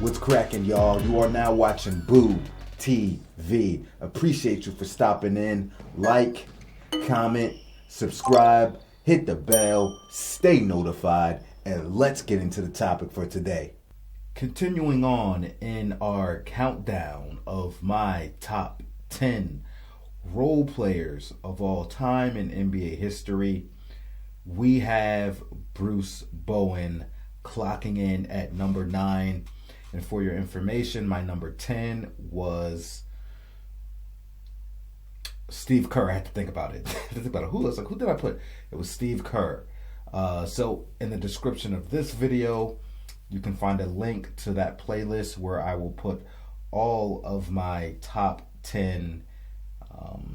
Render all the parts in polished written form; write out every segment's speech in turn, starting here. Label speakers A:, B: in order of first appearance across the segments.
A: What's cracking, y'all? You are now watching Boo TV. Appreciate you for stopping in. Like, comment, subscribe, hit the bell, stay notified, and let's get into the topic for today. Continuing on in our countdown of my top 10 role players of all time in NBA history, we have Bruce Bowen clocking in at number 9. And for your information, my number 10 was Steve Kerr. I had to think about it. Who did I put? It was Steve Kerr. So in the description of this video, you can find a link to that playlist where I will put all of my top 10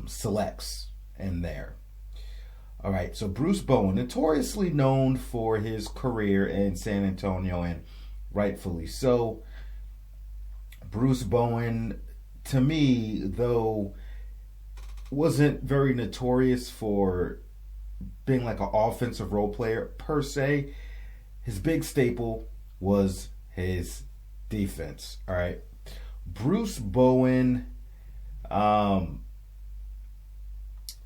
A: selects in there. All right, so Bruce Bowen, notoriously known for his career in San Antonio, and rightfully so. Bruce Bowen, to me, though, wasn't very notorious for being like an offensive role player per se. His big staple was his defense. All right, Bruce Bowen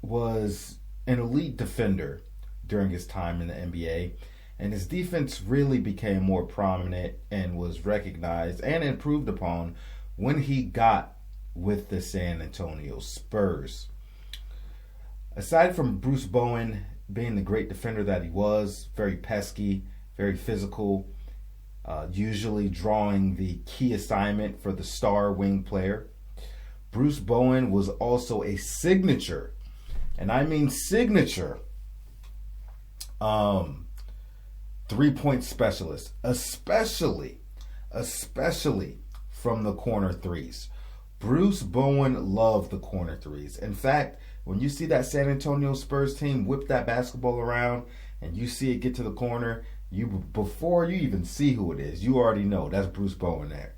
A: was an elite defender during his time in the NBA, and his defense really became more prominent and was recognized and improved upon when he got with the San Antonio Spurs. Aside from Bruce Bowen being the great defender that he was, very pesky, very physical, usually drawing the key assignment for the star wing player, Bruce Bowen was also a signature, and I mean signature, three-point specialist, especially from the corner threes. Bruce Bowen loved the corner threes. In fact, when you see that San Antonio Spurs team whip that basketball around and you see it get to the corner, before you even see who it is, you already know that's Bruce Bowen there.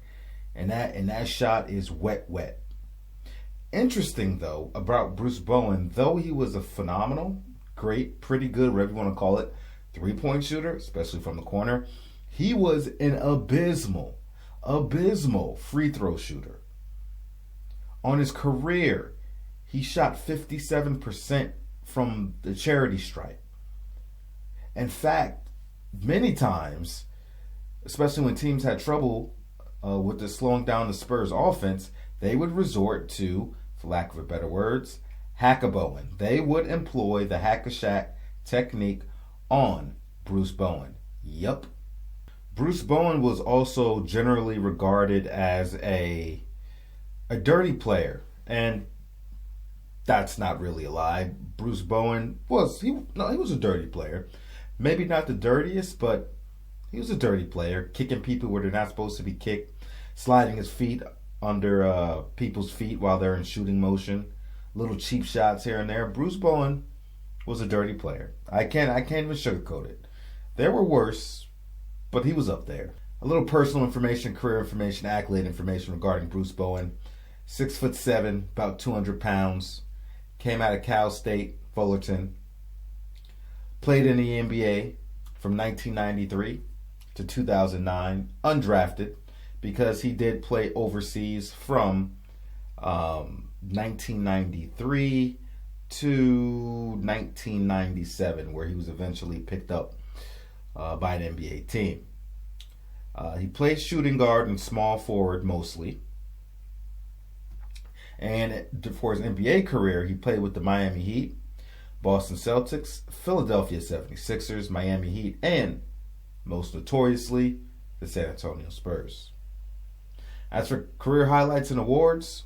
A: And that shot is wet. Interesting, though, about Bruce Bowen, though he was a phenomenal, great, pretty good, whatever you want to call it, three-point shooter, especially from the corner, he was an abysmal free throw shooter. On his career, he shot 57% from the charity stripe. In fact, many times, especially when teams had trouble with the slowing down the Spurs offense, they would resort to, for lack of better words, hack-a-Bowen. They would employ the hack-a-shack technique on Bruce Bowen. Yup. Bruce Bowen was also generally regarded as a dirty player, and that's not really a lie. Bruce Bowen was he was a dirty player. Maybe not the dirtiest, but he was a dirty player, kicking people where they're not supposed to be kicked, sliding his feet under people's feet while they're in shooting motion, little cheap shots here and there. Bruce Bowen was a dirty player. I can't even sugarcoat it. There were worse, but he was up there. A little personal information, career information, accolade information regarding Bruce Bowen. 6'7", about 200 pounds. Came out of Cal State, Fullerton. Played in the NBA from 1993 to 2009. Undrafted, because he did play overseas from 1993 to 1997, where he was eventually picked up by an NBA team. He played shooting guard and small forward mostly. And for his NBA career, he played with the Miami Heat, Boston Celtics, Philadelphia 76ers, Miami Heat, and most notoriously, the San Antonio Spurs. As for career highlights and awards,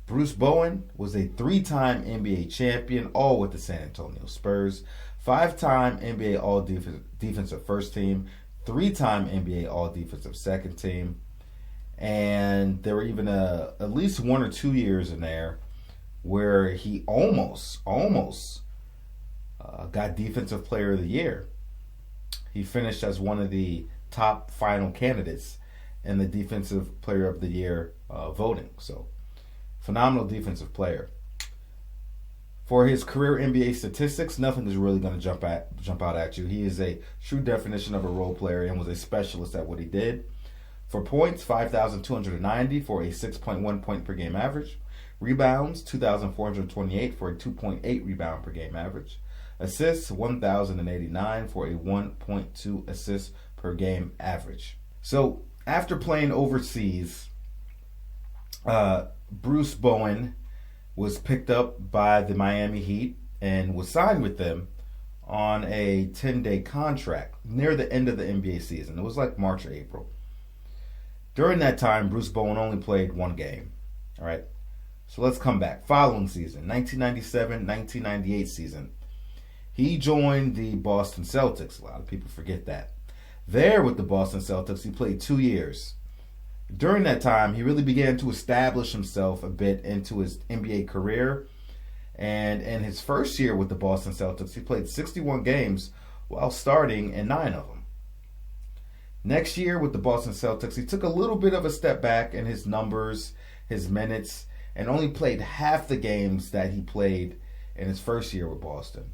A: Bruce Bowen was a 3-time NBA champion, all with the San Antonio Spurs, 5-time NBA All-Defensive First Team, 3-time NBA All-Defensive Second Team, and there were even at least 1 or 2 years in there where he almost got Defensive Player of the Year. He finished as one of the top final candidates in the Defensive Player of the Year voting. So, phenomenal defensive player. For his career NBA statistics, nothing is really going to jump out at you. He is a true definition of a role player and was a specialist at what he did. For points, 5,290 for a 6.1 point per game average. Rebounds, 2,428 for a 2.8 rebound per game average. Assists, 1,089 for a 1.2 assists per game average. So, after playing overseas, Bruce Bowen was picked up by the Miami Heat and was signed with them on a 10-day contract near the end of the NBA season. It was like March or April. During that time, Bruce Bowen only played one game. All right. So let's come back. Following season, 1997-1998 season, he joined the Boston Celtics. A lot of people forget that. There with the Boston Celtics, he played 2 years. During that time, he really began to establish himself a bit into his NBA career. And in his first year with the Boston Celtics, he played 61 games while starting in 9 of them. Next year with the Boston Celtics, he took a little bit of a step back in his numbers, his minutes, and only played half the games that he played in his first year with Boston.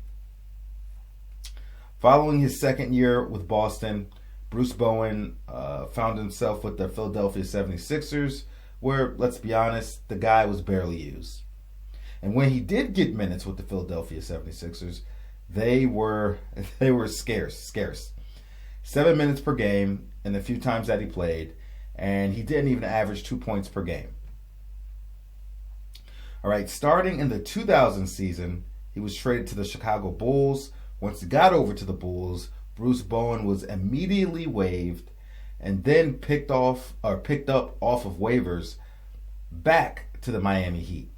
A: Following his second year with Boston, Bruce Bowen found himself with the Philadelphia 76ers, where, let's be honest, the guy was barely used. And when he did get minutes with the Philadelphia 76ers, they were scarce. 7 minutes per game in the few times that he played, and he didn't even average 2 points per game. All right, starting in the 2000 season, he was traded to the Chicago Bulls. Once he got over to the Bulls, Bruce Bowen was immediately waived and then picked up off of waivers back to the Miami Heat.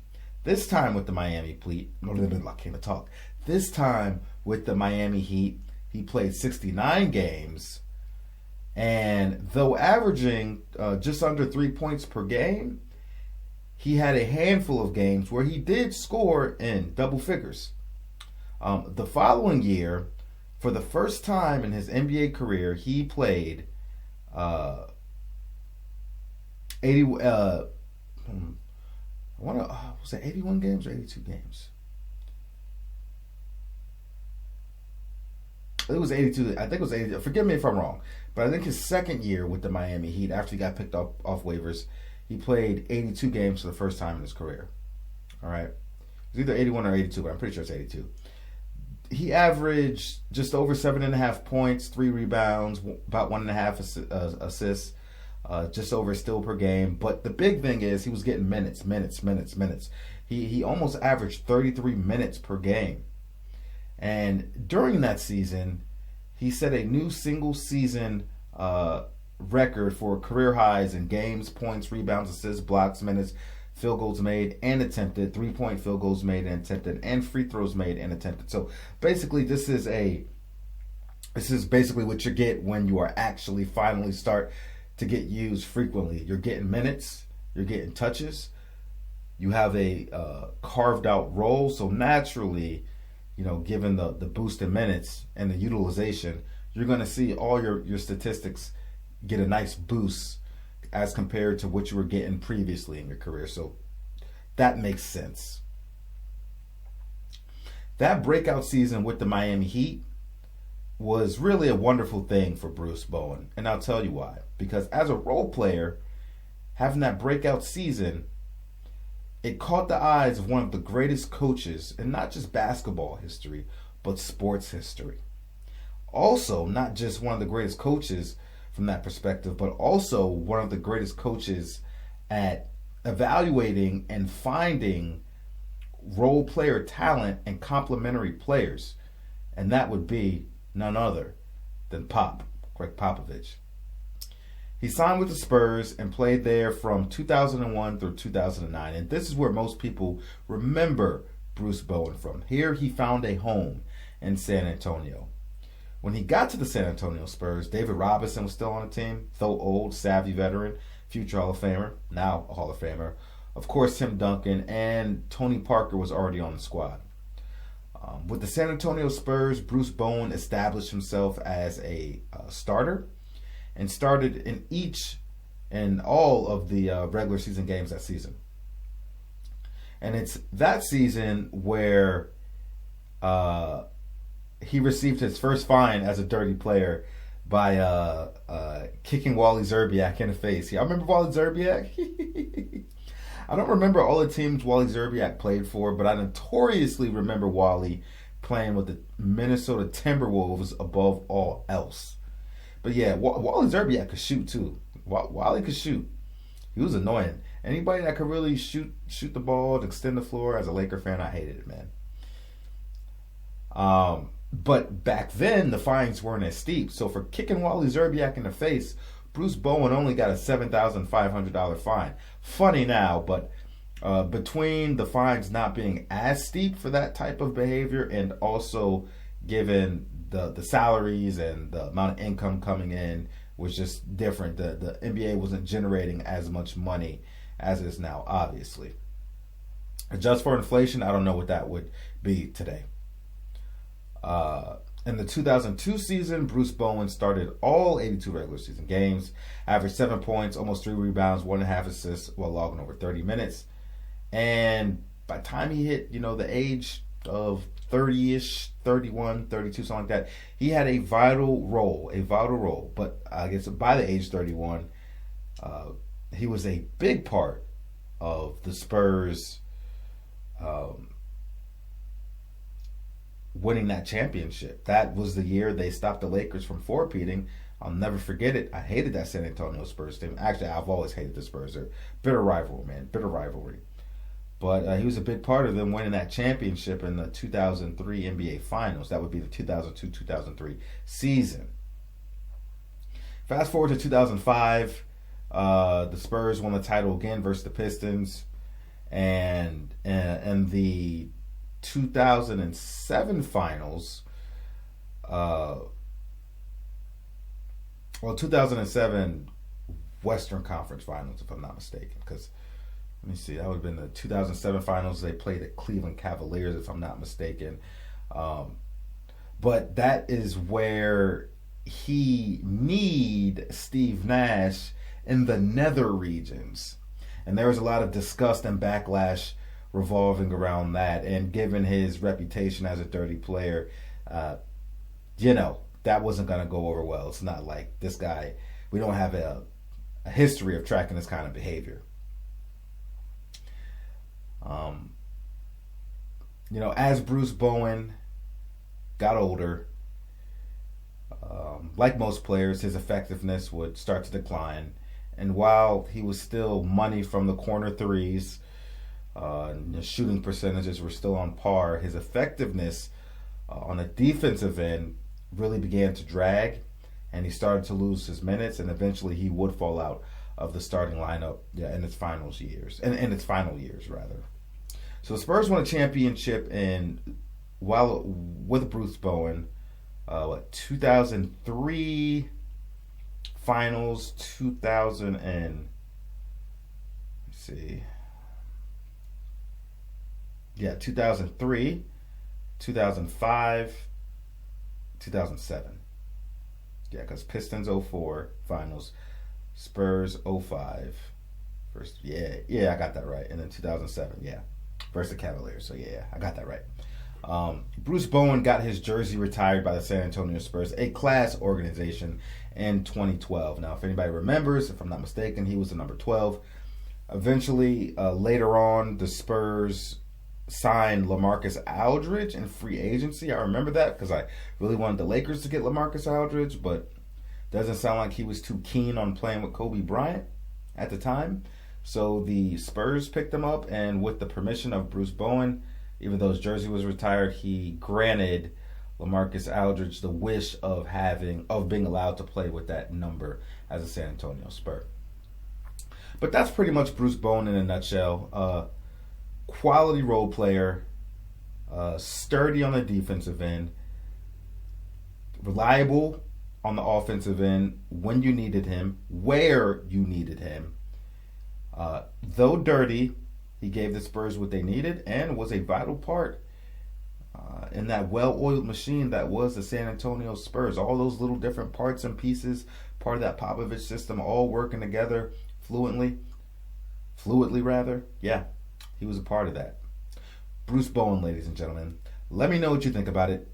A: This time with the Miami Heat, This time with the Miami Heat, he played 69 games, and though averaging just under 3 points per game, he had a handful of games where he did score in double figures. The following year, for the first time in his NBA career, he played 81 games or 82 games? It was 82. I think it was 80. Forgive me if I'm wrong, but I think his second year with the Miami Heat, after he got picked up off waivers, he played 82 games for the first time in his career. All right, it was either 81 or 82, but I'm pretty sure it's 82. He averaged just over 7.5 points, 3 rebounds, about 1.5 assists, just over a steal per game. But the big thing is he was getting minutes. He almost averaged 33 minutes per game. And during that season, he set a new single season record for career highs in games, points, rebounds, assists, blocks, minutes, field goals made and attempted, 3-point field goals made and attempted, and free throws made and attempted. So basically, this is basically what you get when you are actually finally start to get used frequently. You're getting minutes, you're getting touches, you have a carved out role. So naturally, given the boost in minutes and the utilization, you're going to see all your statistics get a nice boost as compared to what you were getting previously in your career. So that makes sense. That breakout season with the Miami Heat was really a wonderful thing for Bruce Bowen. And I'll tell you why. Because as a role player, having that breakout season, it caught the eyes of one of the greatest coaches in not just basketball history, but sports history. Also, not just one of the greatest coaches from that perspective, but also one of the greatest coaches at evaluating and finding role player talent and complementary players. And that would be none other than Greg Popovich. He signed with the Spurs and played there from 2001 through 2009. And this is where most people remember Bruce Bowen from. Here he found a home in San Antonio. When he got to the San Antonio Spurs, David Robinson was still on the team, though old, savvy veteran, future Hall of Famer, now a Hall of Famer. Of course, Tim Duncan and Tony Parker was already on the squad. With the San Antonio Spurs, Bruce Bowen established himself as a starter and started in all of the regular season games that season. And it's that season where he received his first fine as a dirty player by kicking Wally Szczerbiak in the face. Y'all remember Wally Szczerbiak? I don't remember all the teams Wally Szczerbiak played for, but I notoriously remember Wally playing with the Minnesota Timberwolves above all else. But yeah, Wally Szczerbiak could shoot too. Wally could shoot. He was annoying. Anybody that could really shoot the ball, extend the floor, as a Laker fan, I hated it, man. But back then, the fines weren't as steep. So for kicking Wally Szczerbiak in the face, Bruce Bowen only got a $7,500 fine. Funny now, but between the fines not being as steep for that type of behavior and also given the salaries and the amount of income coming in was just different. The NBA wasn't generating as much money as it is now, obviously. Adjust for inflation, I don't know what that would be today. In the 2002 season, Bruce Bowen started all 82 regular season games, averaged 7 points, almost 3 rebounds, 1.5 assists while logging over 30 minutes. And by the time he hit, the age of 30-ish, 31, 32, something like that, he had a vital role. But I guess by the age 31, he was a big part of the Spurs winning that championship. That was the year they stopped the Lakers from four-peating. I'll never forget it. I hated that San Antonio Spurs team. Actually, I've always hated the Spurs. They're bitter rivalry. But he was a big part of them winning that championship in the 2003 NBA Finals. That would be the 2002-2003 season. Fast forward to 2005, the Spurs won the title again versus the Pistons, and the 2007 finals, 2007 Western Conference Finals, if I'm not mistaken. Because, let me see, that would have been the 2007 finals. They played at Cleveland Cavaliers, if I'm not mistaken. But that is where he need Steve Nash in the nether regions. And there was a lot of disgust and backlash revolving around that, and given his reputation as a dirty player, that wasn't going to go over well. It's not like this guy, we don't have a history of tracking this kind of behavior. As Bruce Bowen got older, like most players, his effectiveness would start to decline, and while he was still money from the corner threes, the shooting percentages were still on par, his effectiveness on the defensive end really began to drag, and he started to lose his minutes, and eventually he would fall out of the starting lineup in its final years. So the Spurs won a championship with Bruce Bowen, 2003 finals, 2007, 2005, 2007. Yeah, because Pistons 04 finals, Spurs 05. First, I got that right. And then 2007, versus the Cavaliers. So I got that right. Bruce Bowen got his jersey retired by the San Antonio Spurs, a class organization, in 2012. Now, if anybody remembers, if I'm not mistaken, he was the number 12. Eventually, later on, the Spurs signed LaMarcus Aldridge in free agency. I remember that because I really wanted the Lakers to get LaMarcus Aldridge, but doesn't sound like he was too keen on playing with Kobe Bryant at the time. So the Spurs picked him up, and with the permission of Bruce Bowen, even though his jersey was retired, he granted LaMarcus Aldridge the wish of being allowed to play with that number as a San Antonio Spur. But that's pretty much Bruce Bowen in a nutshell. Quality role player, sturdy on the defensive end, reliable on the offensive end when you needed him, where you needed him. Though dirty, he gave the Spurs what they needed and was a vital part in that well-oiled machine that was the San Antonio Spurs. All those little different parts and pieces, part of that Popovich system, all working together fluidly rather. Yeah, he was a part of that. Bruce Bowen, ladies and gentlemen. Let me know what you think about it.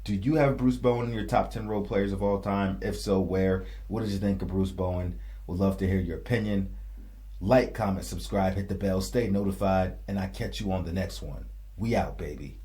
A: Do you have Bruce Bowen in your top 10 role players of all time? If so, where? What did you think of Bruce Bowen? Would love to hear your opinion. Like, comment, subscribe, hit the bell, stay notified, and I catch you on the next one. We out, baby.